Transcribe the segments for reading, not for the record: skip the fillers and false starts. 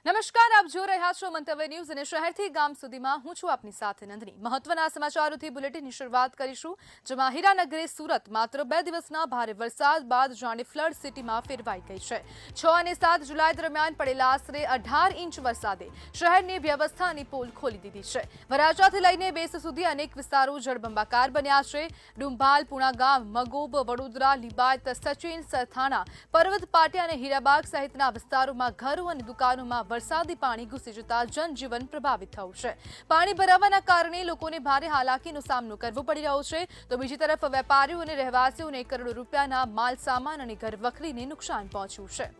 નમસ્કાર, આપ જોઈ રહ્યા છો મંતવ્ય ન્યૂઝ અને શહેરથી ગામ સુધીમાં હું છું આપની સાથે નંદની। મહત્વના સમાચારોથી બુલેટિનની શરૂઆત કરીશું, જેમાં હીરાનગરી સુરત માત્ર 2 દિવસના ભારે વરસાદ બાદ જાણે ફ્લડ સિટીમાં ફેરવાઈ ગઈ છે। 6 અને 7 જુલાઈ દરમિયાન પડેલા આશરે 18 ઇંચ વરસાદે શહેરની વ્યવસ્થાની પોલ ખોલી દીધી છે। વરાછાથી લઈને બેસ સુધી અનેક વિસ્તારો જળબંબાકાર બન્યા છે। ડુંભાલ, પુણા ગામ, મગોબ, વડોદરા, લિંબાયત, સચિન, સરથાણા, પર્વત પાટિયા અને હીરાબાગ સહિતના વિસ્તારોમાં ઘરો અને દુકાનોમાં વરસાદી પાણી ઘૂસી જતા જનજીવન પ્રભાવિત થયું છે। પાણી ભરાવાના કારણે લોકોને ભારે હાલાકીનો સામનો કરવો પડી રહ્યો છે, તો બીજી તરફ વેપારીઓ અને રહેવાસીઓને કરોડો રૂપિયાના માલ સામાન અને ઘર વખરીને નુકસાન પહોંચ્યું છે।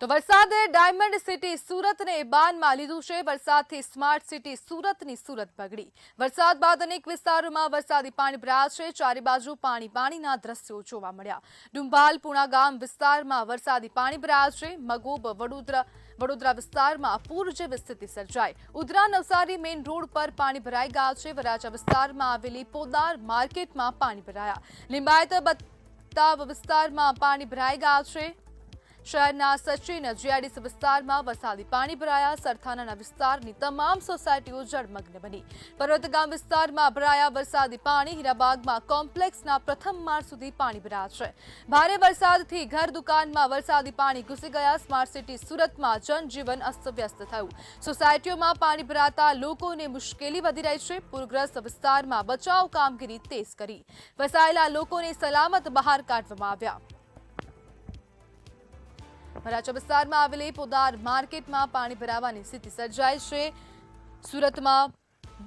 તો વરસાદે ડાયમંડ સિટી સુરતને બાનમાં લીધું છે। વરસાદથી સ્માર્ટ સિટી સુરતની સુરત બગડી। વરસાદ બાદ અનેક વિસ્તારોમાં વરસાદી પાણી ભરાયા છે। ચારે બાજુ પાણીના દ્રશ્યો જોવા મળ્યા। ડુંભાલ, પુણા ગામ વિસ્તારમાં વરસાદી પાણી ભરાયા છે। મગોબ, વડોદરા વિસ્તારમાં પૂર જેવી સ્થિતિ સર્જાઈ। ઉધના નવસારી મેઇન રોડ પર પાણી ભરાઈ ગયા છે। વરાછા વિસ્તારમાં આવેલી પોદાર માર્કેટમાં પાણી ભરાયા। લિંબાયત, બતાવ વિસ્તારમાં પાણી ભરાઈ ગયા છે। શહેરના સચિન, જીઆઈડીસી વિસ્તારમાં વરસાદી પાણી ભરાયા। સરથાણાના વિસ્તારની તમામ સોસાયટીઓ જળમગ્ન બની। પર્વતગામ વિસ્તારમાં ભરાયા વરસાદી પાણી। હીરાબાગમાં કોમ્પ્લેક્સના પ્રથમ માળ સુધી પાણી ભરાયા છે। ભારે વરસાદથી ઘર દુકાનમાં વરસાદી પાણી ઘૂસી ગયા। સ્માર્ટ સિટી સુરતમાં જનજીવન અસ્તવ્યસ્ત થયું। સોસાયટીઓમાં પાણી ભરાતા લોકોને મુશ્કેલી વધી રહી છે। પૂરગ્રસ્ત વિસ્તારમાં બચાવ કામગીરી તેજ કરી ફસાયેલા લોકોને સલામત બહાર કાઢવામાં આવ્યા। વરાછા વિસ્તારમાં આવેલી પોદાર માર્કેટમાં પાણી ભરાવાની સ્થિતિ સર્જાઈ છે। સુરતમાં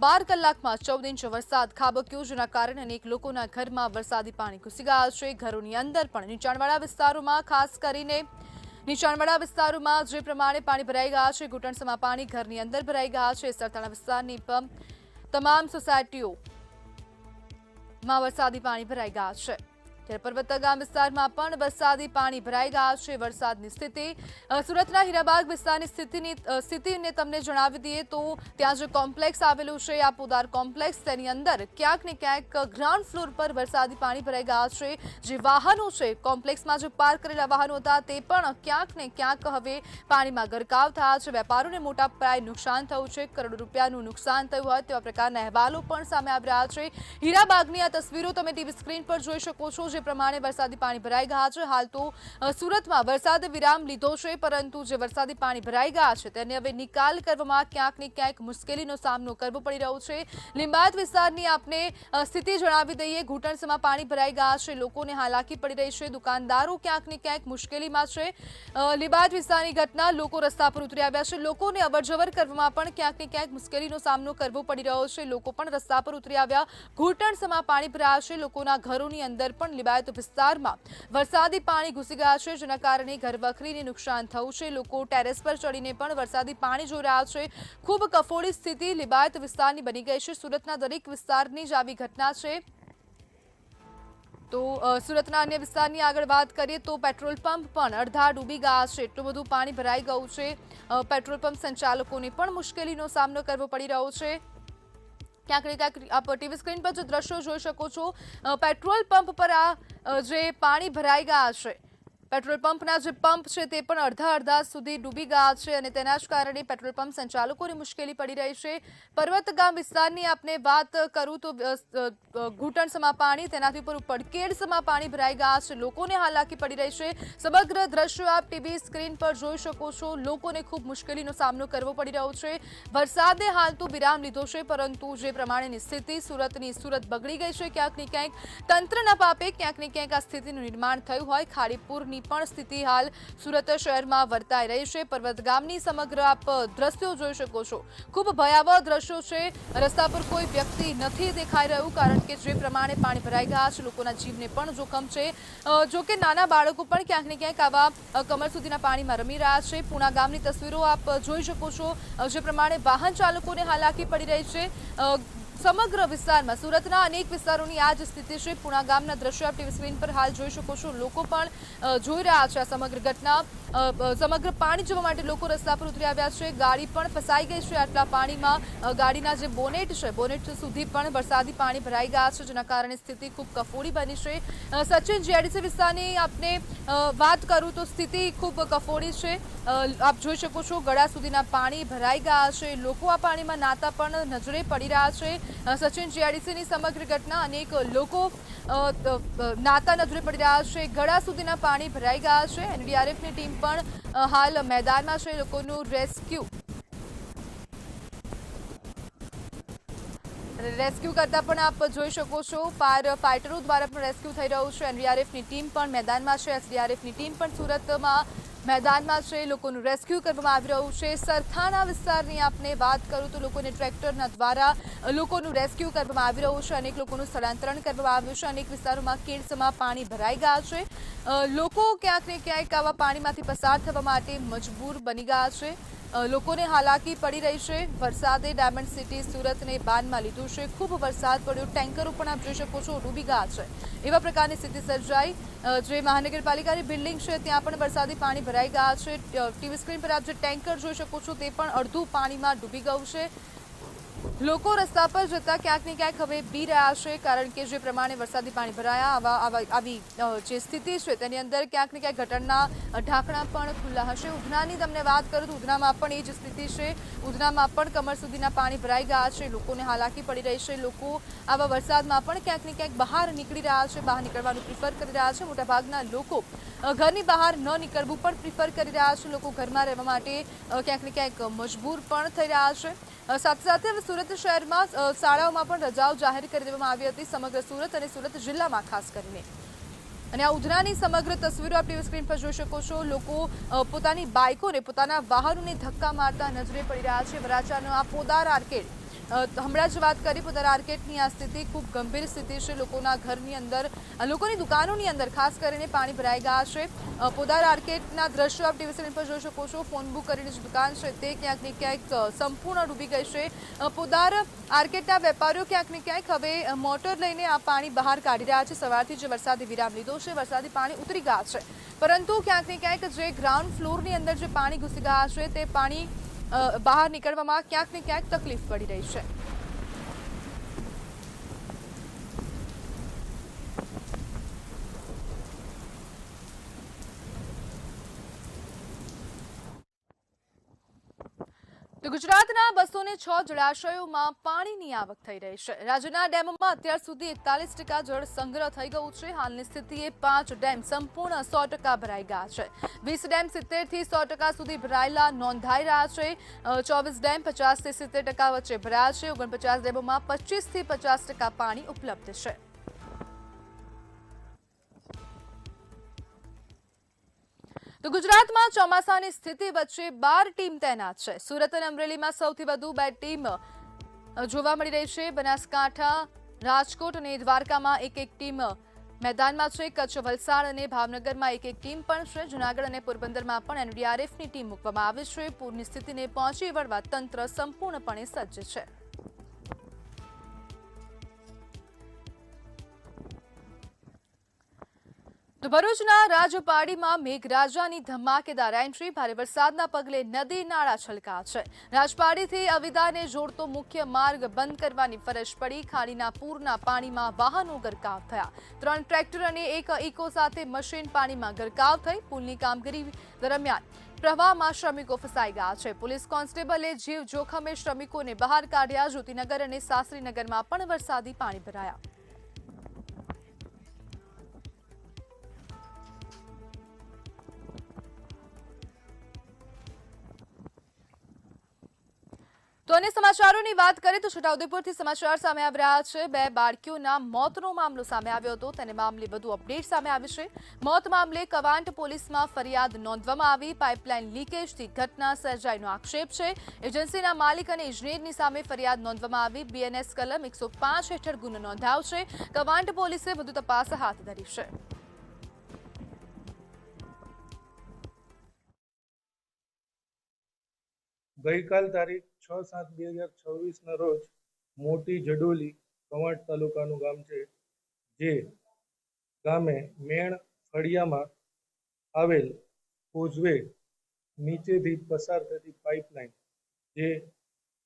12 કલાકમાં 14 ઇંચ વરસાદ ખાબક્યો, જેના કારણે અનેક લોકોના ઘરમાં વરસાદી પાણી ઘૂસી ગયા છે। ઘરોની અંદર પણ નીચાણવાળા વિસ્તારોમાં, ખાસ કરીને નીચાણવાળા વિસ્તારોમાં જે પ્રમાણે પાણી ભરાઈ ગયા છે, ઘૂંટણસમાં પાણી ઘરની અંદર ભરાઈ ગયા છે। સરથાણા વિસ્તારની તમામ સોસાયટીઓમાં વરસાદી પાણી ભરાઈ ગયા છે। ત્યારે પર્વતગામ વિસ્તારમાં પણ વરસાદી પાણી ભરાઈ ગયા છે। વરસાદની સ્થિતિ સુરતના હીરાબાગ વિસ્તારની સ્થિતિને તમને જણાવી દઈએ તો ત્યાં જે કોમ્પ્લેક્સ આવેલું છે, આ પોદાર કોમ્પ્લેક્સ, તેની અંદર ક્યાંક ને ક્યાંક ગ્રાઉન્ડ ફ્લોર પર વરસાદી પાણી ભરાઈ ગયા છે। જે વાહનો છે, કોમ્પ્લેક્સમાં જે પાર્ક કરેલા વાહનો હતા, તે પણ ક્યાંક ને ક્યાંક હવે પાણીમાં ગરકાવ થયા છે। વેપારીઓને મોટા પાયે નુકસાન થયું છે। કરોડો રૂપિયાનું નુકસાન થયું હોય તેવા પ્રકારના અહેવાલો પણ સામે આવી રહ્યા છે। હીરાબાગની આ તસવીરો તમે ટીવી સ્ક્રીન પર જોઈ શકો છો। જે પ્રમાણે વરસાદી પાણી ભરાઈ ગયા છે, હાલ તો સુરતમાં વરસાદે વિરામ લીધો છે, પરંતુ જે વરસાદી પાણી ભરાઈ ગયા છે તેને હવે નિકાલ કરવામાં ક્યાંક ને ક્યાંક મુશ્કેલીનો સામનો કરવો પડી રહ્યો છે। લિંબાયત વિસ્તારની આપને સ્થિતિ જણાવી દઈએ। ઘૂંટણસમાં પાણી ભરાઈ ગયા છે, લોકોને હાલાકી પડી રહી છે। દુકાનદારો ક્યાંક ને ક્યાંક મુશ્કેલીમાં છે। લિંબાયત વિસ્તારની ઘટના, લોકો રસ્તા પર ઉતરી આવ્યા છે। લોકોને અવરજવર કરવામાં પણ ક્યાંક ને ક્યાંક મુશ્કેલીનો સામનો કરવો પડી રહ્યો છે। લોકો પણ રસ્તા પર ઉતરી આવ્યા। ઘૂંટણસમાં પાણી ભરાયા છે। લોકોના ઘરોની અંદર પણ લિંબાયત વિસ્તારમાં વરસાદી પાણી ઘૂસી ગયા છે, જેના કારણે ઘરવખરીને નુકસાન થયું છે। લોકો ટેરેસ પર ચડીને પણ વરસાદી પાણી જોઈ રહ્યા છે। ખૂબ કફોડી સ્થિતિ લિંબાયત વિસ્તારની બની ગઈ છે। સુરતના દરેક વિસ્તારની જ આવી ઘટના છે। તો સુરતના અન્ય વિસ્તારની આગળ વાત કરીએ તો પેટ્રોલ પંપ પણ અડધા ડૂબી ગયા છે। એટલું બધું પાણી ભરાઈ ગયું છે। પેટ્રોલ પંપ સંચાલકોને પણ મુશ્કેલીનો સામનો કરવો પડી રહ્યો છે। ક્યાંક ને ક્યાંક આપ ટીવી સ્ક્રીન પર જે દ્રશ્યો જોઈ શકો છો, પેટ્રોલ પંપ પર આ જે પાણી ભરાઈ ગયા છે, પેટ્રોલ પંપના જે પંપ છે તે પણ અડધા સુધી ડૂબી ગયા છે અને તેના જ કારણે પેટ્રોલ પંપ સંચાલકોને મુશ્કેલી પડી રહી છે। પર્વતગામ વિસ્તારની આપણે વાત કરું તો ઘૂંટણસમાં પાણી, તેનાથી ઉપર પડકેડસમાં પાણી ભરાઈ ગયા છે। લોકોને હાલાકી પડી રહી છે। સમગ્ર દ્રશ્યો આપ ટીવી સ્ક્રીન પર જોઈ શકો છો। લોકોને ખૂબ મુશ્કેલીનો સામનો કરવો પડી રહ્યો છે। વરસાદે હાલ તો વિરામ લીધો છે, પરંતુ જે પ્રમાણેની સ્થિતિ સુરતની સુરત બગડી ગઈ છે। ક્યાંક ને ક્યાંક તંત્રના પાપે ક્યાંક ને ક્યાંક આ સ્થિતિનું નિર્માણ થયું હોય। ખાડીપુરની પણ સ્થિતિ હાલ સુરત શહેરમાં વર્તાઈ રહી છે। પર્વતગામની સમગ્ર આપ દ્રશ્યો જોઈ શકો છો। ખૂબ ભયાવહ દ્રશ્યો છે। રસ્તા પર કોઈ વ્યક્તિ નથી દેખાઈ રહ્યું, કારણ કે જે પ્રમાણે પાણી ભરાઈ ગયા છે, લોકોના જીવને પણ જોખમ છે। જો કે નાના બાળકો પણ ક્યાંક ને ક્યાંક આવા કમર સુધીના પાણીમાં રમી રહ્યા છે। પુણા ગામની તસવીરો આપ જોઈ શકો છો। જે પ્રમાણે વાહન ચાલકોને હાલાકી પડી રહી છે। સમગ્ર વિસ્તારમાં સુરતના અનેક વિસ્તારોની આ જ સ્થિતિ છે। પુણા ગામના દ્રશ્યો આપ ટીવી સ્ક્રીન પર હાલ જોઈ શકો છો। લોકો પણ જોઈ રહ્યા છે આ સમગ્ર ઘટના। સમગ્ર પાણી જોવા માટે લોકો રસ્તા પર ઉતરી આવ્યા છે। ગાડી પણ ફસાઈ ગઈ છે આટલા પાણીમાં। ગાડીના જે બોનેટ છે બોનેટ સુધી પણ વરસાદી પાણી ભરાઈ ગયા છે, જેના કારણે સ્થિતિ ખૂબ કફોડી બની છે। સચિન, જીઆઈડીસી વિસ્તારની આપને વાત કરું તો સ્થિતિ ખૂબ કફોડી છે। આપ જોઈ શકો છો ગળા સુધીના પાણી ભરાઈ ગયા છે। લોકો આ પાણીમાં નાતા પણ નજરે પડી રહ્યા છે। સચિન, જીઆઈડીસીની સમગ્ર ઘટના, અનેક લોકો નાતા નજરે પડી રહ્યા છે। ગળા સુધીના પાણી ભરાઈ ગયા છે। એનડીઆરએફની ટીમ પણ હાલ મેદાનમાં છે। લોકોનું રેસ્ક્યુ કરતા પણ આપ જોઈ શકો છો। ફાયર ફાઇટરો દ્વારા પણ રેસ્ક્યુ થઈ રહ્યું છે। એનડીઆરએફની ટીમ પણ મેદાનમાં છે। એસડીઆરએફની ટીમ પણ સુરતમાં મેદાનમાં છે। લોકોનું રેસ્ક્યુ કરવામાં આવી રહ્યું છે। સરથાણા વિસ્તારની આપને વાત કરું તો લોકોને ટ્રેક્ટરના દ્વારા લોકોનું રેસ્ક્યુ કરવામાં આવી રહ્યું છે। અનેક લોકોનું સ્થળાંતરણ કરવામાં આવ્યું છે। અનેક વિસ્તારોમાં ખીણસમાં પાણી ભરાઈ ગયા છે। લોકો ક્યાંક ને ક્યાંક આવા પાણીમાંથી પસાર થવા માટે મજબૂર બની ગયા છે। લોકોને હાલાકી પડી રહી છે। વરસાદે ડાયમંડ સિટી સુરતને બાનમાં લીધું છે। ખૂબ વરસાદ પડ્યો, ટેન્કરો પણ આપ જોઈ શકો છો ડૂબી ગયા છે। એવા પ્રકારની સ્થિતિ સર્જાઈ। જે મહાનગરપાલિકાની બિલ્ડિંગ છે ત્યાં પણ વરસાદી પાણી ભરાઈ ગયા છે। ટીવી સ્ક્રીન પર આપ જે ટેન્કર જોઈ શકો છો તે પણ અડધું પાણીમાં ડૂબી ગયું છે। લોકો રસ્તા પર જતા ક્યાંક ને ક્યાંક હવે બી રહ્યા છે, કારણ કે જે પ્રમાણે વરસાદી પાણી ભરાયા આવી જે સ્થિતિ છે તેની અંદર ક્યાંક ને ક્યાંક ગટરના ઢાંકણા પણ ખુલ્લા હશે। ઉધનાની તમને વાત કરું તો ઉધનામાં પણ એ જ સ્થિતિ છે। ઉધનામાં પણ કમર સુધીના પાણી ભરાઈ ગયા છે। લોકોને હાલાકી પડી રહી છે। લોકો આવા વરસાદમાં પણ ક્યાંક ને ક્યાંક બહાર નીકળી રહ્યા છે, બહાર નીકળવાનું પ્રિફર કરી રહ્યા છે। મોટાભાગના લોકો ઘરની બહાર ન નીકળવું પણ પ્રિફર કરી રહ્યા છે। લોકો ઘરમાં રહેવા માટે ક્યાંક ને ક્યાંક મજબૂર પણ થઈ રહ્યા છે। સાથે સાથે હવે સુરત શહેરમાં શાળાઓમાં પણ રજાઓ જાહેર કરી દેવામાં આવી હતી, સમગ્ર સુરત અને સુરત જિલ્લામાં ખાસ કરીને। અને આ ઉધનાની સમગ્ર તસવીરો આપ ટીવી સ્ક્રીન પર જોઈ શકો છો। લોકો પોતાની બાઇકોને, પોતાના વાહનોને ધક્કા મારતા નજરે પડી રહ્યા છે। વરાછાનો આ પોદાર આર્કેડ, હમણાં જ વાત કરી પોદાર આર્કેડની આ સ્થિતિ ખૂબ ગંભીર સ્થિતિ છે। લોકોના ઘરની અંદર, લોકોની દુકાનોની અંદર ખાસ કરીને પાણી ભરાઈ ગયા છે। પોદાર આર્કેડના દ્રશ્યો આપ ટીવી સ્ક્રીન પર જોઈ શકો છો। ફોન બુક કરીને જે દુકાન છે તે ક્યાંક ને ક્યાંક સંપૂર્ણ ડૂબી ગઈ છે। પોદાર આર્કેડના વેપારીઓ ક્યાંક ને ક્યાંક હવે મોટર લઈને આ પાણી બહાર કાઢી રહ્યા છે। સવારથી જે વરસાદી વિરામ લીધો છે, વરસાદી પાણી ઉતરી ગયા છે, પરંતુ ક્યાંક ને ક્યાંક જે ગ્રાઉન્ડ ફ્લોરની અંદર જે પાણી ઘૂસી ગયા છે તે પાણી બહાર નીકળવામાં ક્યાંક ને ક્યાંક તકલીફ પડી રહી છે। તો ગુજરાતના 206 જળાશયોમાં પાણીની આવક થઈ રહી છે। રાજ્યના ડેમોમાં અત્યાર સુધી 41% જળ સંગ્રહ થઈ ગયું છે। હાલની સ્થિતિએ 5 ડેમ સંપૂર્ણ 100% ભરાઈ ગયા છે। 20 ડેમ 70 થી 100% સુધી ભરાયેલા નોંધાઈ રહ્યા છે। 24 ડેમ 50 થી 70% વચ્ચે ભરાયા છે। 49 ડેમોમાં 25 થી 50% પાણી ઉપલબ્ધ છે। તો ગુજરાતમાં ચોમાસાની સ્થિતિ વચ્ચે 12 ટીમ તૈનાત છે। સુરત અને અમરેલીમાં સૌથી વધુ 2 ટીમ જોવા મળી રહી છે। બનાસકાંઠા, રાજકોટ અને દ્વારકામાં એક ટીમ મેદાનમાં છે। કચ્છ, વલસાડ અને ભાવનગરમાં એક ટીમ પણ છે। જૂનાગઢ અને પોરબંદરમાં પણ એનડીઆરએફની ટીમ મૂકવામાં આવી છે। પૂરની સ્થિતિને પહોંચી વળવા તંત્ર સંપૂર્ણપણે સજ્જ છે। તો ભરૂચના રાજપાડીમાં મેઘરાજાની ધમાકેદાર એન્ટ્રી, ભારે વરસાદના પગલે નદી નાળા છલકાયા છે। રાજપાડીથી અવિદાને જોડતો મુખ્ય માર્ગ બંધ કરવાની ફરજ પડી। ખાડીના પૂરના પાણીમાં વાહનો ગરકાવ થયા। 3 ટ્રેક્ટર અને એક ઇકો સાથે મશીન પાણીમાં ગરકાવ થઈ। પુલની કામગીરી દરમિયાન પ્રવાહમાં શ્રમિકો ફસાઈ ગયા છે। પોલીસ કોન્સ્ટેબલે જીવ જોખમે શ્રમિકોને બહાર કાઢ્યા। જ્યોતિનગર અને સાસરીનગરમાં પણ વરસાદી પાણી ભરાયા। તો અન્ય સમાચારોની વાત કરીએ તો છોટાઉદેપુરથી સમાચાર સામે આવી રહ્યા છે। 2 બાળકીઓના મોતનો મામલો સામે આવ્યો હતો, તેને મામલે વધુ અપડેટ સામે આવી છે। મોત મામલે કવાંટ પોલીસમાં ફરિયાદ નોંધવામાં આવી। પાઇપલાઇન લીકેજથી ઘટના સર્જાઈનો આક્ષેપ છે। એજન્સીના માલિક અને ઇજનેરની સામે ફરિયાદ નોંધવામાં આવી। બીએનએસ કલમ 105 હેઠળ ગુનો નોંધાયો છે। કવાંટ પોલીસે વધુ તપાસ હાથ ધરી છે। ગઈકાલ તારીખ 6/7/2026 ના રોજ મોટી જડોલી કવાંટ તાલુકાનું ગામ છે, જે ગામે મેણ ફળિયામાં આવેલ કોઝવે નીચેથી પસાર થતી પાઇપલાઇન, જે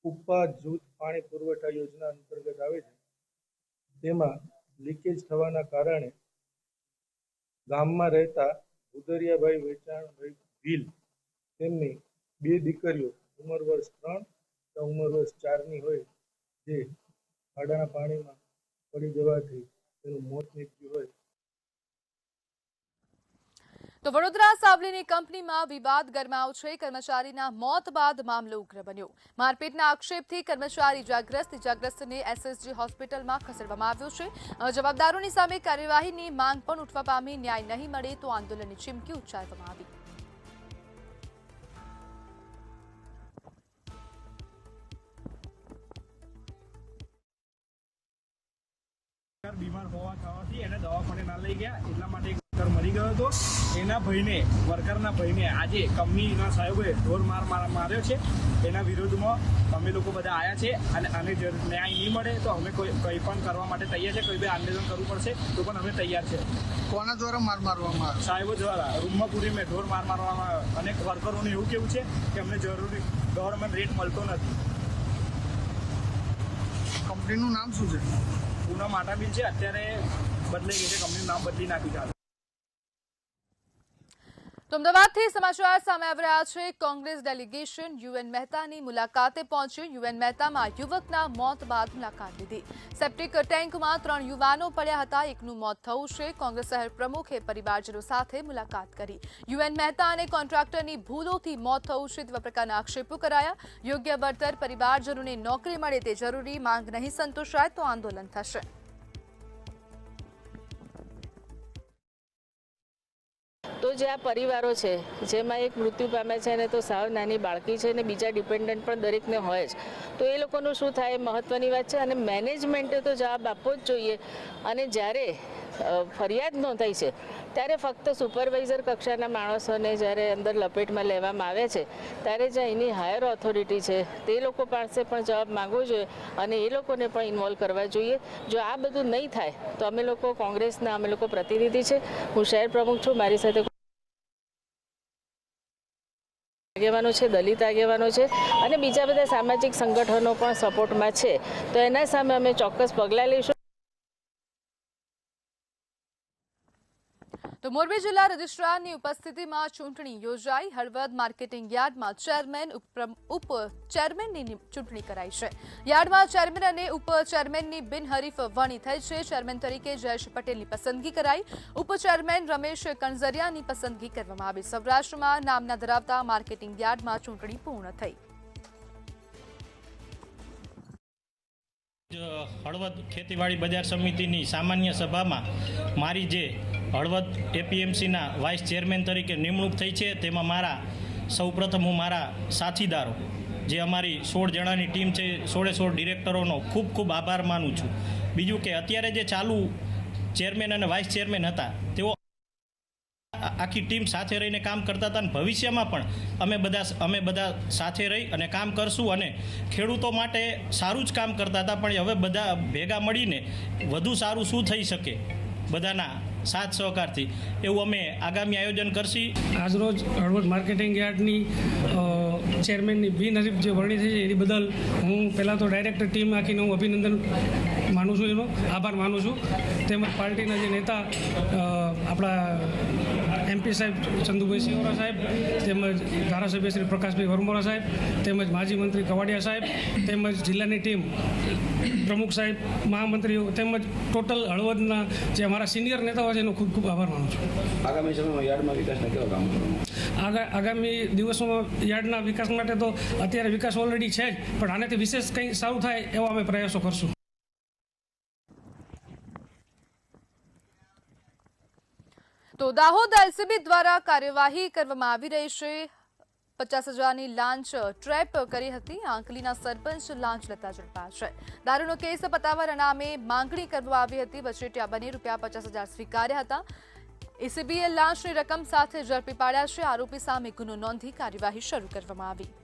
ઉપા જૂથ પાણી પુરવઠા યોજના અંતર્ગત આવે છે, તેમાં લીકેજ થવાના કારણે ગામમાં રહેતા ભુદરિયાભાઈ વેચાણભાઈ ભીલ તેમની 2 દીકરીઓ ઉંમર વર્ષ 3 અને ઉંમર વર્ષ 4ની હોય, જે ખાડાના પાણીમાં પડી જવાથી તેનું મોત નીપજ્યું હોય। તો વડોદરા સાવલીની કંપનીમાં વિવાદ ગરમાયો છે। કર્મચારીના મોત બાદ મામલો ઉગ્ર બન્યો। મારપીટના આક્ષેપથી કર્મચારી ઇજાગ્રસ્તને એસએસજી હોસ્પિટલમાં ખસેડવામાં આવ્યો છે। જવાબદારોની સામે કાર્યવાહીની માંગ પણ ઉઠવા પામી। ન્યાય નહીં મળે તો આંદોલનની ચીમકી ઉચ્ચારવામાં આવી। બીમાર હોવા થવાથી એને દવાખાને ના લઈ ગયા, એટલા માટે વર્કર મરી ગયો હતો। એના ભાઈને, વર્કરના ભાઈને આજે કંપનીના સાહેબોએ ઢોર માર્યો છે। એના વિરોધમાં અમે લોકો બધા આવ્યા છે અને આને ન્યાય નહીં મળે તો અમે કંઈ પણ કરવા માટે તૈયાર છે। કોઈ બી આંદોલન કરવું પડશે તો પણ અમે તૈયાર છે। કોના દ્વારા મારવામાં આવ્યો? સાહેબો દ્વારા રૂમમાં પૂરીને ઢોર મારવામાં આવ્યો અને વર્કરોને એવું કેવું છે કે અમને જરૂરી ગવર્મેન્ટ રેટ મળતો નથી। કંપનીનું નામ શું છે? પૂનમ આટા મિલ છે, અત્યારે બદલાઈ ગઈ છે, કંપનીનું નામ બદલી નાખ્યું છે। તો અમદાવાદથી સમાચાર સામે આવી રહ્યા છે। કોંગ્રેસ ડેલિગેશન યુએન મહેતાની મુલાકાતે પહોંચ્યું। યુએન મહેતામાં યુવકના મોત બાદ મુલાકાત લીધી। સેપ્ટિક ટેન્કમાં 3 યુવાનો પડ્યા હતા, એકનું મોત થયું છે। કોંગ્રેસ શહેર પ્રમુખે પરિવારજનો સાથે મુલાકાત કરી। યુએન મહેતા અને કોન્ટ્રાક્ટરની ભૂલોથી મોત થયું છે તેવા પ્રકારના આક્ષેપો કરાયા। યોગ્ય વળતર પરિવારજનોને નોકરી મળે તે જરૂરી। માંગ નહીં સંતોષાય તો આંદોલન થશે। તો જે આ પરિવારો છે, જેમાં એક મૃત્યુ પામ્યા છે અને તો સાવ નાની બાળકી છે અને બીજા ડિપેન્ડન્ટ પણ દરેકને હોય જ, તો એ લોકોનું શું થાય મહત્વની વાત છે અને મેનેજમેન્ટે તો જવાબ આપવો જ જોઈએ। અને જ્યારે ફરિયાદ નોંધાઈ છે ત્યારે ફક્ત સુપરવાઇઝર કક્ષાના માણસોને જ્યારે અંદર લપેટમાં લેવામાં આવે છે, ત્યારે જે એની હાયર ઓથોરિટી છે તે લોકો પાસે પણ જવાબ માંગવો જોઈએ અને એ લોકોને પણ ઇન્વોલ્વ કરવા જોઈએ। જો આ બધું નહીં થાય તો અમે લોકો કોંગ્રેસના અમે લોકો પ્રતિનિધિ છે, હું શહેર પ્રમુખ છું, મારી સાથે આગેવાનો છે, દલિત આગેવાનો છે અને બીજા બધા સામાજિક સંગઠનો પણ સપોર્ટમાં છે, તો એના સામે અમે ચોક્કસ પગલાં લઈશું। તો મોરબી જિલ્લા રજિસ્ટ્રારની ઉપસ્થિતિમાં ચૂંટણી યોજાઈ। હળવદ માર્કેટિંગ યાર્ડમાં ચેરમેન, ઉપ ચેરમેનની ચૂંટણી કરાઈ છે। યાર્ડમાં ચેરમેન અને ઉપ ચેરમેનની બિનહરીફ વરણી થઈ છે। ચેરમેન તરીકે જયેશ પટેલની પસંદગી કરાઈ। ઉપ ચેરમેન રમેશ કણઝરિયાની પસંદગી કરવામાં આવી। સૌરાષ્ટ્રમાં નામના ધરાવતા માર્કેટિંગ યાર્ડમાં ચૂંટણી પૂર્ણ થઈ। હળવદ ખેતીવાડી બજાર સમિતિની સામાન્ય સભામાં મારી જે હળવદ એપીએમસીના વાઇસ ચેરમેન તરીકે નિમણૂક થઈ છે, તેમાં મારા સૌપ્રથમ હું મારા સાથીદારો, જે અમારી 16 જણાની ટીમ છે, 16 ડિરેક્ટરોનો ખૂબ ખૂબ આભાર માનું છું। બીજું કે અત્યારે જે ચાલુ ચેરમેન અને વાઇસ ચેરમેન હતા, તેઓ આખી ટીમ સાથે રહીને કામ કરતા હતા અને ભવિષ્યમાં પણ અમે બધા સાથે રહી અને કામ કરશું અને ખેડૂતો માટે સારું જ કામ કરતા હતા, પણ હવે બધા ભેગા મળીને વધુ સારું શું થઈ શકે બધાના સાથ સહકારથી, એવું અમે આગામી આયોજન કરશી। આજરોજ હળવદ માર્કેટિંગ યાર્ડની ચેરમેનની બિનહરીફ જે વરણી થઈ છે એની બદલ હું પહેલાં તો ડાયરેક્ટર ટીમ આખીને હું અભિનંદન માનું છું, એનો આભાર માનું છું। તેમજ પાર્ટીના જે નેતા આપણા MP સાહેબ ચંદુભાઈ સિંહોરા સાહેબ, તેમજ ધારાસભ્ય શ્રી પ્રકાશભાઈ વરમોરા સાહેબ, તેમજ માજી મંત્રી કવાડિયા સાહેબ, તેમજ જિલ્લાની ટીમ પ્રમુખ સાહેબ, મહામંત્રીઓ, તેમજ ટોટલ હળવદના જે અમારા સિનિયર નેતાઓ છે એનો ખૂબ ખૂબ આભાર માનું છું। આગામી સમયમાં યાર્ડમાં વિકાસના કેવા કામ કરવાનું? આગામી દિવસોમાં યાર્ડના વિકાસ માટે તો અત્યારે વિકાસ ઓલરેડી છે જ, પણ આનાથી વિશેષ કંઈ સારું થાય એવા અમે પ્રયાસો કરશું। તો દાહોદ એલસીબી દ્વારા કાર્યવાહી કરવામાં આવી રહી છે। 50,000ની લાંચ ટ્રેપ કરી હતી। આંકલીના સરપંચ લાંચ લેતા ઝડપાયા છે। દારૂનો કેસ પતાવવાના નામે માંગણી કરવામાં આવી હતી। વચેટિયા બની ₹50,000 સ્વીકાર્યા હતા। એસીબીએ લાંચની રકમ સાથે ઝડપી પાડ્યા છે। આરોપી સામે ગુનો નોંધી કાર્યવાહી શરૂ કરવામાં આવી।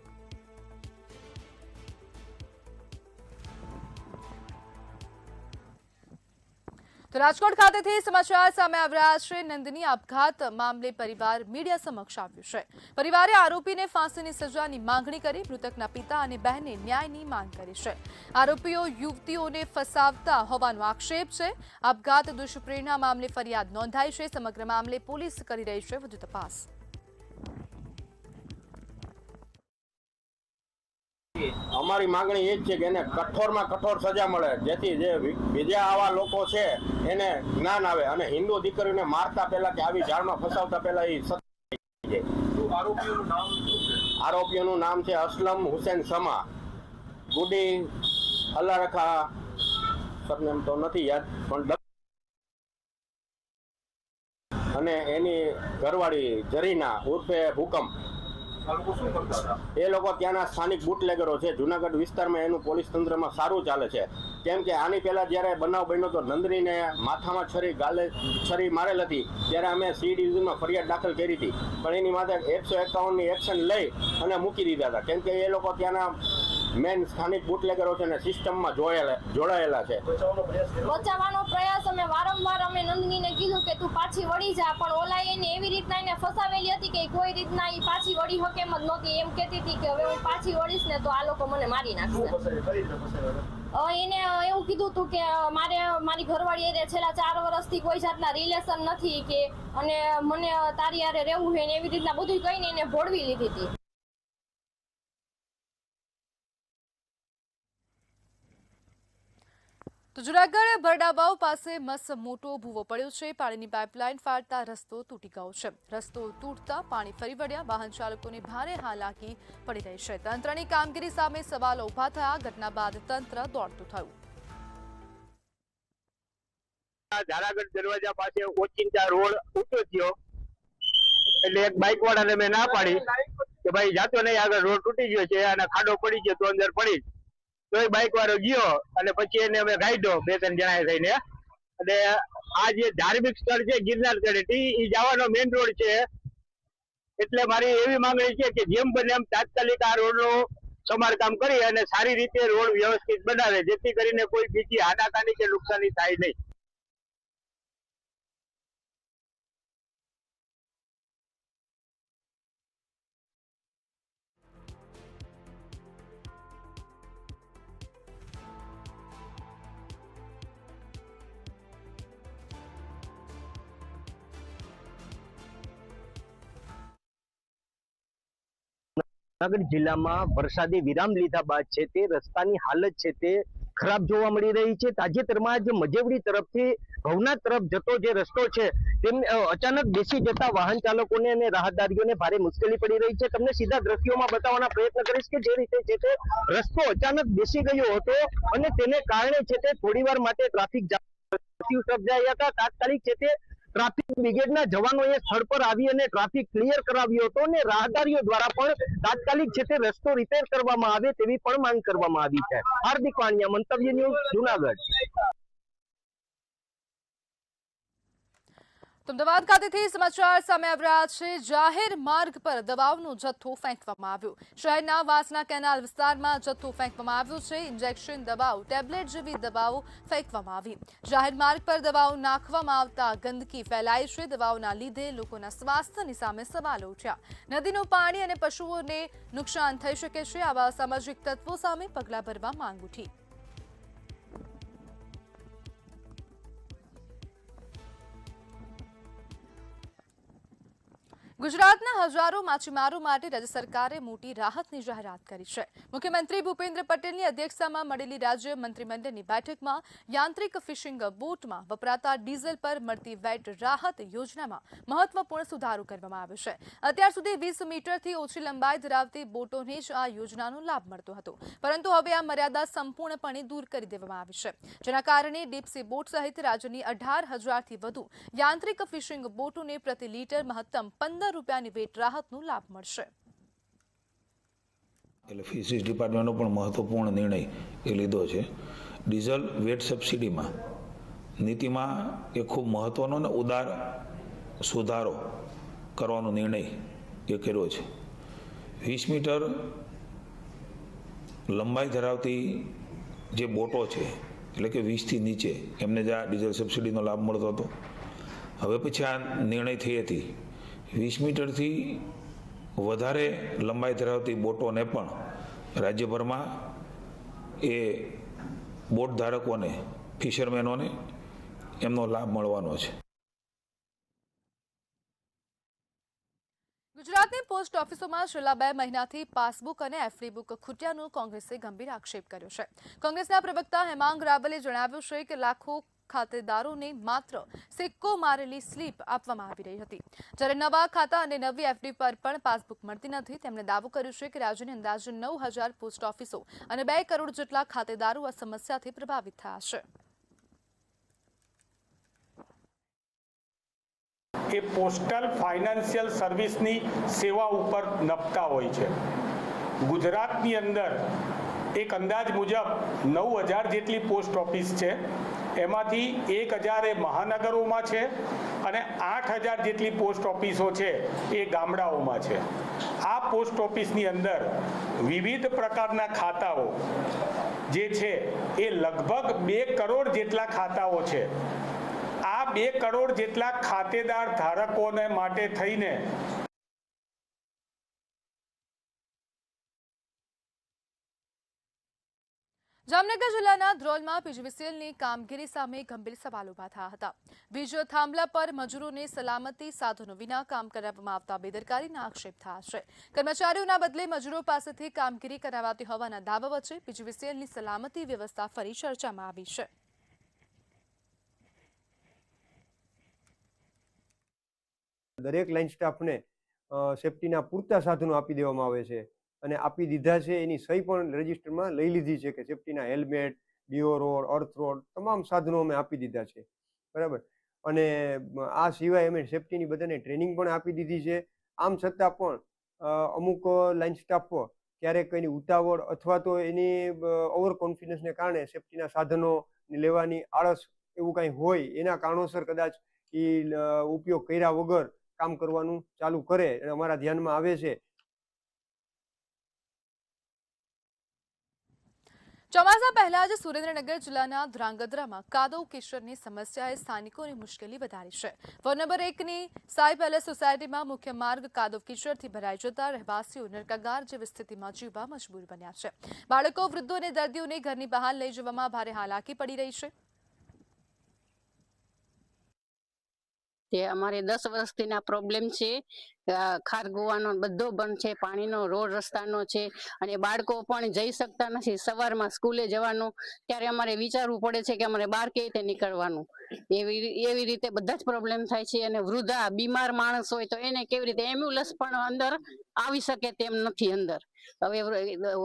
તો રાજકોટ ખાતેથી સમાચાર સામે આવી રહ્યા છે। નંદની આપઘાત મામલે પરિવાર મીડિયા સમક્ષ આવ્યું છે। પરિવારે આરોપીને ફાંસીની સજાની માંગણી કરી મૃતકના પિતા અને બહેને ન્યાયની માંગ કરી છે। આરોપીઓ યુવતીઓને ફસાવતા હોવાનો આક્ષેપ છે। આપઘાત દુષ્પ્રેરણા મામલે ફરિયાદ નોંધાઈ છે। સમગ્ર મામલે પોલીસ કરી રહી છે વધુ તપાસ। અમારી માંગણી એ જ છે કે એને કઠોરમાં કઠોર સજા મળે, જેથી જે બીજા આવા લોકો છે એને જ્ઞાન આવે અને હિન્દુ દીકરીઓને મારતા પહેલા કે આવી જાળમાં ફસાવતા પહેલા એ આરોપીઓનું નામ છે અસલમ હુસેન સમા, ગુડી અલ્લારખા, સરનેમ તો નથી યાદ, પણ અને એની ઘરવાળી જરીના ઉર્ફે ભૂકંપ। એ લોકો ત્યાંના સ્થાનિક બુટલેગરો છે। જુનાગઢ વિસ્તારમાં એનું પોલીસ તંત્રમાં સારું ચાલે છે, કેમ કે આની પહેલા જ્યારે બનાવ બન્યો તો નંદનીને માથામાં છરી મારેલ હતી ત્યારે અમે સી ડિવિઝનમાં ફરિયાદ દાખલ કરી હતી, પણ એની માથે 151ની એક્શન લઈ અને મૂકી દીધા હતા, કેમ કે એ લોકો ત્યાંના મેન સ્થાનિક બુટલેગરો છે ને સિસ્ટમમાં જોડાયેલા છે। બચાવવાનો પ્રયાસ અમે વારંવાર અમે નંદનીને કીધું કે તું પાછી વળી જા, પણ ઓલા એને એવી રીતના એને ફસાવેલી હતી કે કોઈ રીતના એ પાછી વળી શકે એમ જ નહોતી। એમ કહેતી હતી કે હવે હું પાછી વળીશ ને તો આ લોકો મને મારી નાખશે। એને એવું કીધું હતું કે મારી ઘરવાળી એને છેલ્લા 4 વર્ષથી કોઈ જાતના રિલેશન નથી કે અને મને તારી હારે રહેવું છે ને એવી રીતના બધું કહીને એને ભોળવી લીધી હતી। તો જૂનાગઢ ભરડાવાવ પાસે મસ્ત મોટો ભૂવો પડ્યો છે। પાણીની પાઇપલાઇન ફાટતા રસ્તો તૂટી ગયો છે। રસ્તો તૂટતા પાણી ફરી વળ્યા, વાહન ચાલકોને ભારે હાલાકી પડી રહી છે। તંત્રની કામગીરી સામે સવાલો ઉભા થયા। ઘટના બાદ તંત્ર દોડતું થયું। ઝારાગઢ દરવાજા પાસે ઓચિંતા રોડ ઊંચો થયો એટલે એક બાઇક વાળાને મેં ના પાડી કે ભાઈ જાતો નહીં, આગળ રોડ તૂટી ગયો છે અને ખાડો પડી ગયો તો અંદર પડી, તો એ બાઇક વાળો ગયો અને પછી એને અમે ગાઈડો 2-3 જણાએ થઈને। અને આ જે ધાર્મિક સ્થળ છે ગિરનાર તળેટી એ જવાનો મેઇન રોડ છે, એટલે મારી એવી માંગણી છે કે જેમ બને એમ તાત્કાલિક આ રોડનું સમારકામ કરી અને સારી રીતે રોડ વ્યવસ્થિત બનાવે, જેથી કરીને કોઈ બીજી હાનાકાની કે નુકસાની થાય નહીં। જૂનાગઢ જિલ્લામાં વરસાદે વિરામ લીધા બાદ છે તે રસ્તાની હાલત છે તે ખરાબ જોવા મળી રહી છે। તાજેતરમાં જ મજેવડી તરફથી ભવનાથ તરફ જતો જે રસ્તો છે તેમ અચાનક બેસી જતા વાહન ચાલકોને અને રાહદારીઓને ભારે મુશ્કેલી પડી રહી છે। તમને સીધા દ્રશ્યોમાં બતાવવાના પ્રયત્ન કરીશ કે જે રીતે છે તે રસ્તો અચાનક બેસી ગયો હતો અને તેને કારણે છે તે થોડીવાર માટે ટ્રાફિક જામ સર્જાયા હતા। તાત્કાલિક છે તે ટ્રાફિક બ્રિગેડના જવાનોએ સ્થળ પર આવી અને ટ્રાફિક ક્લિયર કરાવ્યો હતો અને રાહદારીઓ દ્વારા પણ તાત્કાલિક છે તે રસ્તો રિપેર કરવામાં આવે તેવી પણ માંગ કરવામાં આવી છે। હાર્દિક વાણિયા, મંતવ્ય ન્યૂઝ, જૂનાગઢ। અમદાવાદ ખાતેથી સમાચાર સામે આવી રહ્યા છે। જાહેર માર્ગ પર દવાઓનો જથ્થો ફેંકવામાં આવ્યો। શહેરના વાસના કેનાલ વિસ્તારમાં જથ્થો ફેંકવામાં આવ્યો છે। ઇન્જેક્શન દવાઓ, ટેબ્લેટ જેવી દવાઓ ફેંકવામાં આવી। જાહેર માર્ગ પર દવાઓ નાખવામાં આવતા ગંદકી ફેલાઈ છે। દવાઓના લીધે લોકોના સ્વાસ્થ્યની સામે સવાલો ઉઠ્યા। નદીનું પાણી અને પશુઓને નુકસાન થઈ શકે છે। આવા સામાજિક તત્વો સામે પગલાં ભરવા માંગ ઉઠી। ગુજરાતના હજારો માછીમારો માટે રાજ્ય સરકારે મોટી રાહતની જાહેરાત કરી છે। મુખ્યમંત્રી ભૂપેન્દ્ર પટેલની અધ્યક્ષતામાં મળેલી રાજ્ય મંત્રીમંડળની બેઠકમાં યાંત્રિક ફિશિંગ બોટમાં વપરાતા ડીઝલ પર મળતી વેટ રાહત યોજનામાં મહત્વપૂર્ણ સુધારો કરવામાં આવ્યો છે। અત્યાર સુધી 20 મીટરથી ઓછી લંબાઈ ધરાવતી બોટોને જ આ યોજનાનો લાભ મળતો હતો, પરંતુ હવે આ મર્યાદા સંપૂર્ણપણે દૂર કરી દેવામાં આવી છે, જેના કારણે ડીપસી બોટ સહિત રાજ્યની 18,000થી વધુ યાંત્રિક ફિશિંગ બોટોને પ્રતિ લીટર મહત્તમ 15 રૂપિયાની વેટ રાહતનો લાભ મળશે। એટલે ફિશરીઝ ડિપાર્ટમેન્ટનો પણ મહત્વપૂર્ણ નિર્ણય એ લીધો છે। ડીઝલ વેટ સબસિડીમાં નીતિમાં એ ખૂબ મહત્વનો અને ઉદાર સુધારો કરવાનો નિર્ણય એ કર્યો છે। 20 મીટર લંબાઈ ધરાવતી જે બોટો છે એટલે કે 20થી નીચે એમને જ આ ડીઝલ સબસિડીનો લાભ મળતો હતો. હવે પછી આ નિર્ણય થઈ હતી 20 મીટરથી વધારે લંબાઈ ધરાવતી બોટોને પણ રાજ્યભરમાં એ બોટ ધારકોને, ફિશરમેનોને એમનો લાભ મળવાનો છે. ગુજરાતની પોસ્ટ ઓફિસોમાં છેલ્લા 2 મહિનાથી પાસબુક અને એફડી બુક ખૂટ્યાનો કોંગ્રેસે ગંભીર આક્ષેપ કર્યો છે. કોંગ્રેસના પ્રવક્તા હેમાંગ રાવલે જણાવ્યું છે કે લાખો ખાતેદારોને માત્ર સિક્કો મારેલી સ્લીપ આપવામાં આવી રહી હતી, જ્યારે નવા ખાતા અને નવી એફડી પર પણ પાસબુક મળતી નથી. તેમણે દાવો કર્યો છે કે રાજ્યની અંદાજે 9,000 પોસ્ટ ઓફિસો અને 2 કરોડ જેટલા ખાતેદારો આ સમસ્યાથી પ્રભાવિત થયા છે. એ પોસ્ટલ ફાઇનાન્શિયલ સર્વિસની સેવા ઉપર નપતા હોય છે. ગુજરાતની અંદર એક અંદાજ મુજબ 9,000 જેટલી પોસ્ટ ઓફિસ છે. એમાંથી 1,000 એ મહાનગરોમાં છે અને 8,000 જેટલી પોસ્ટ ઓફિસો છે એ ગામડાઓમાં છે. આ પોસ્ટ ઓફિસની અંદર વિવિધ પ્રકારના ખાતાઓ જે છે એ લગભગ 2 કરોડ જેટલા ખાતાઓ છે. આ 2 કરોડ જેટલા ખાતેદાર ધારકોને માટે થઈને જામનગર જિલ્લાના ધ્રોલમાં પીજીવીસીએલની કામગીરી સામે ગંભીર સવાલ ઉભા થયા હતા. વીજ થાંભલા પર મજૂરોને સલામતી સાધનો વિના કામ કરાવવામાં આવતા બેદરકારીના આક્ષેપ થયા છે. કર્મચારીઓના બદલે મજૂરો પાસેથી કામગીરી કરાવાતી હોવાના દાવા વચ્ચે પીજીવીસીએલની સલામતી વ્યવસ્થા ફરી ચર્ચામાં આવી છે. દરેક લાઇન સ્ટાફને સેફટીના પૂરતા સાધનો આપી દેવામાં આવે છે અને આપી દીધા છે. એની સહી પણ રજિસ્ટરમાં લઈ લીધી છે કે સેફટીના હેલ્મેટ, ડીઓ રોડ, અર્થ રોડ તમામ સાધનો અમે આપી દીધા છે. બરાબર. અને આ સિવાય અમે સેફટીની બધાને ટ્રેનિંગ પણ આપી દીધી છે. આમ છતાં પણ અમુક લાઇન સ્ટાફ ક્યારેક એની ઉતાવળ અથવા તો એની ઓવર કોન્ફિડન્સને કારણે સેફટીના સાધનો લેવાની આળસ એવું કાંઈ હોય એના કારણોસર કદાચ એ ઉપયોગ કર્યા વગર કામ કરવાનું ચાલુ કરે અને અમારા ધ્યાનમાં આવે છે. ચોમાસા પહેલા જ સુરેન્દ્રનગર જિલ્લાના ધ્રાંગધ્રામાં કાદવ કિચડની સમસ્યાએ સ્થાનિકોની મુશ્કેલી વધારી છે. વોર્ડ નંબર 1ની સાઈ પેલેસ સોસાયટીમાં મુખ્ય માર્ગ કાદવ કિચડથી ભરાઈ જતા રહેવાસીઓ નરકાગાર જેવી સ્થિતિમાં જીવવા મજબૂર બન્યા છે. બાળકો, વૃદ્ધો અને દર્દીઓને ઘરની બહાર લઈ જવામાં ભારે હાલાકી પડી રહી છે. તે અમારે 10 વર્ષથી પ્રોબ્લેમ છે. ખારગોવાનો બધો બંધ છે, પાણીનો રોડ રસ્તાનો છે અને બાળકો પણ જઈ શકતા નથી. સવારમાં સ્કૂલે જવાનું ત્યારે અમારે વિચારવું પડે છે કે અમારે બહાર કેવી રીતે નીકળવાનું. એવી રીતે બધા જ પ્રોબ્લેમ થાય છે. અને વૃદ્ધા બીમાર માણસ હોય તો એને કેવી રીતે એમ્બ્યુલન્સ પણ અંદર આવી શકે તેમ નથી અંદર. હવે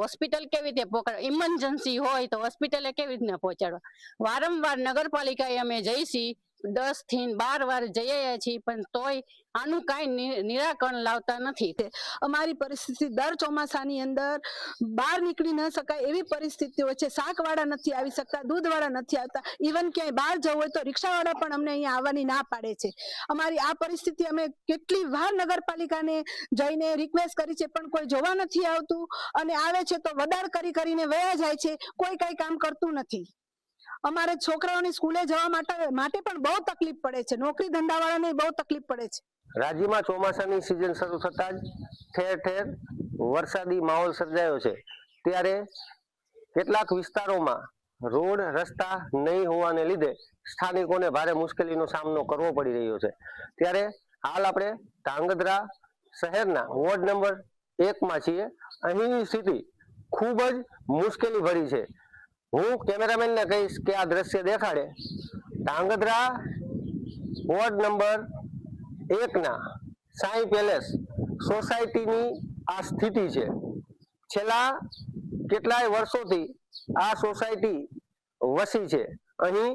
હોસ્પિટલ કેવી રીતે પહોંચાડવા, ઇમરજન્સી હોય તો હોસ્પિટલે કેવી રીતના પહોંચાડવા. વારંવાર નગરપાલિકાએ અમે જઈશી 10 થી 12 વાર જઈ આવ્યા છીએ પણ તોય આનું કાંઈ નિરાકરણ લાવતા નથી. અમારી પરિસ્થિતિ દર ચોમાસાની અંદર બહાર નીકળી ન શકાય એવી પરિસ્થિતિઓ છે. શાકવાળા નથી આવી શકતા, દૂધવાળા નથી આવતા, ઇવન ક્યાંય બહાર જવું હોય તો રિક્ષાવાળા પણ અમને અહીંયા આવવાની ના પાડે છે. અમારી આ પરિસ્થિતિ અમે કેટલી વાર નગરપાલિકાને જઈને રિક્વેસ્ટ કરી છે પણ કોઈ જોવા નથી આવતું અને આવે છે તો વડાળ કરીને વયા જાય છે. કોઈ કઈ કામ કરતું નથી. અમારે છોકરાઓની સ્કૂલે જવા માટે પણ બહુ તકલીફ પડે છે. નોકરી ધંધાવાળાને બહુ તકલીફ પડે છે. રાજ્યમાં ચોમાસાની સિઝન શરૂ થતાં જ ઠેર ઠેર વરસાદી માહોલ સર્જાયો છે. ત્યારે કેટલાક વિસ્તારોમાં રોડ રસ્તા નહીં હોવાને લીધે સ્થાનિકોને ભારે મુશ્કેલીનો સામનો કરવો પડી રહ્યો છે. ત્યારે હાલ આપણે ધ્રાંગધ્રા શહેરના વોર્ડ નંબર 1માં છીએ. અહીંની સ્થિતિ ખૂબ જ મુશ્કેલી ભરી છે. હું કેમેરામેનને કહીશ કે આ દ્રશ્ય દેખાડે. ધ્રાંગધ્રા વોર્ડ નંબર 1ના સાઈ પેલેસ સોસાયટીની આ સ્થિતિ છે. છેલ્લા કેટલાય વર્ષોથી આ સોસાયટી વસી છે. અહીં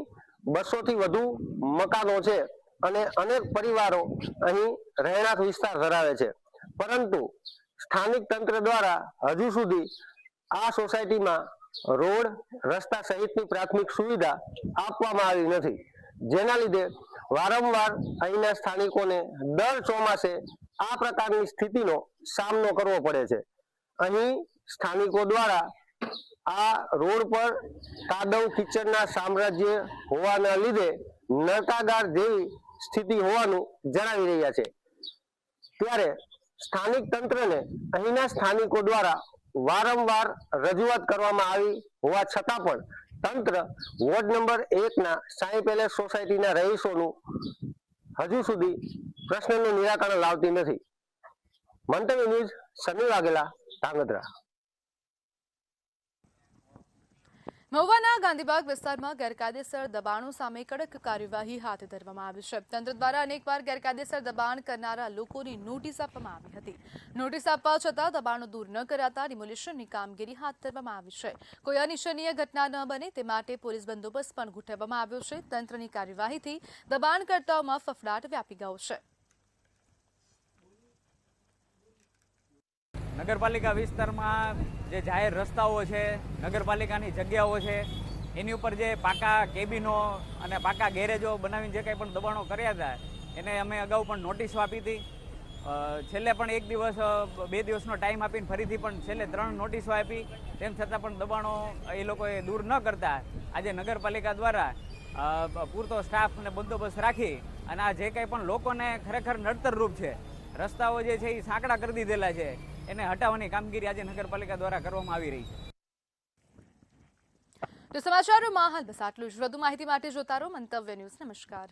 200 થી વધુ મકાનો છે અને અનેક પરિવારો અહીં રહેણાંક વિસ્તાર ધરાવે છે. પરંતુ સ્થાનિક તંત્ર દ્વારા હજુ સુધી આ સોસાયટીમાં રોડ રસ્તા સહિતની પ્રાથમિક સુવિધા આપવામાં આવી નથી. જેના લીધે વારંવાર અહીંના સ્થાનિકોને દર ચોમાસે આ પ્રકારની સ્થિતિનો સામનો કરવો પડે છે. અહીં સ્થાનિકો દ્વારા આ રોડ પર કાદવ કીચડના સામ્રાજ્ય હોવાના લીધે નર્કાગાર જેવી સ્થિતિ હોવાનું જણાવી રહ્યા છે। ત્યારે સ્થાનિક તંત્રને અહીંના સ્થાનિકો દ્વારા વારંવાર રજૂઆત કરવામાં આવી હોવા છતાં પણ તંત્ર વોર્ડ નંબર 1ના સાંઈ પેલેસ સોસાયટીના રહીશોનું હજુ સુધી પ્રશ્નનું નિરાકરણ લાવતી નથી। મંતવ્ય ન્યૂઝ, સમીર વાઘેલા, ધાંગધ્રા। મહુવાના ગાંધીબાગ વિસ્તારમાં ગેરકાયદેસર દબાણો સામે કડક કાર્યવાહી હાથ ધરવામાં આવી છે। તંત્ર દ્વારા અનેકવાર ગેરકાયદેસર દબાણ કરનારા લોકોની નોટિસ આપવામાં આવી હતી। નોટિસ આપવા છતાં દબાણો દૂર ન કરાતા ડિમોલિશનની કામગીરી હાથ ધરવામાં આવી છે। કોઈ અનિચ્છનીય ઘટના ન બને તે માટે પોલીસ બંદોબસ્ત પણ ગોઠવવામાં આવ્યો છે। તંત્રની કાર્યવાહીથી દબાણકર્તાઓમાં ફફડાટ વ્યાપી ગયો છે। નગરપાલિકા વિસ્તારમાં જે જાહેર રસ્તાઓ છે, નગરપાલિકાની જગ્યાઓ છે, એની ઉપર જે પાકા કેબિનો અને પાકા ગેરેજો બનાવીને જે કંઈ પણ દબાણો કર્યા હતા એને અમે અગાઉ પણ નોટિસો આપી હતી। છેલ્લે પણ 1 દિવસ 2 દિવસનો ટાઈમ આપીને ફરીથી પણ છેલ્લે 3 નોટિસો આપી, તેમ છતાં પણ દબાણો એ લોકોએ દૂર ન કરતા આજે નગરપાલિકા દ્વારા પૂરતો સ્ટાફ અને બંદોબસ્ત રાખી અને આ જે કંઈ પણ લોકોને ખરેખર નડતરરૂપ છે, રસ્તાઓ જે છે એ સાંકડા કરી દીધેલા છે, એને હટાવવાની કામગીરી આજે નગરપાલિકા દ્વારા કરવામાં આવી રહી છે। તો સમાચારોમાં હાલ બસ આટલું જ। વધુ માહિતી માટે જોતા રહો મંતવ્ય ન્યૂઝ। નમસ્કાર।